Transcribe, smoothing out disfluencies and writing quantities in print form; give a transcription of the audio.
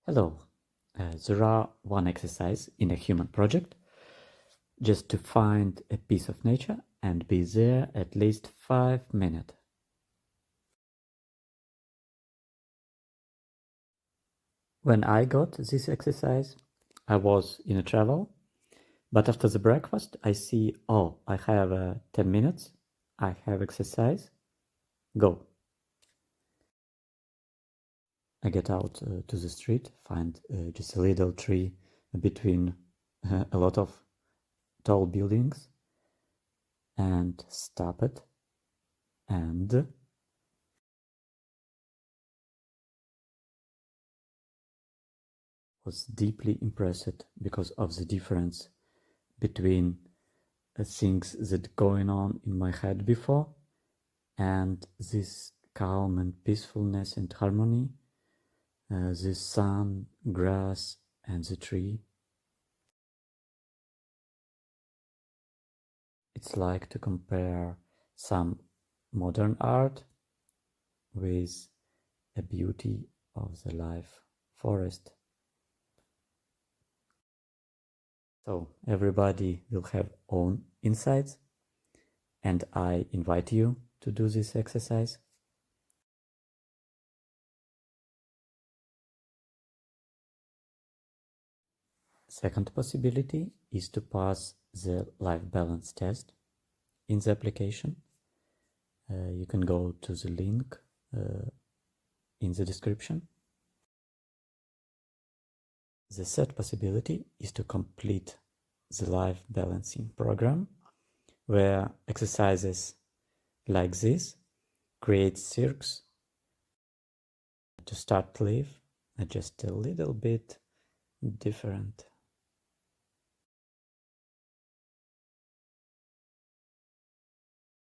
Hello, there are one exercise in a human project just to find a piece of nature and be there at least 5 minutes. When I got this exercise, I was in a travel, but after the breakfast I see, oh, I have 10 minutes, I have exercise, go. I get out to the street, find just a little tree between a lot of tall buildings and stop it and was deeply impressed because of the difference between things that going on in my head before and this calm and peacefulness and harmony, the sun, grass and the tree. It's like to compare some modern art with a beauty of the life forest. So everybody will have own insights, and I invite you to do this exercise. Second possibility is to pass the life balance test in the application. You can go to the link in the description. The third possibility is to complete the life balancing program, where exercises like this create circs to start life just a little bit different.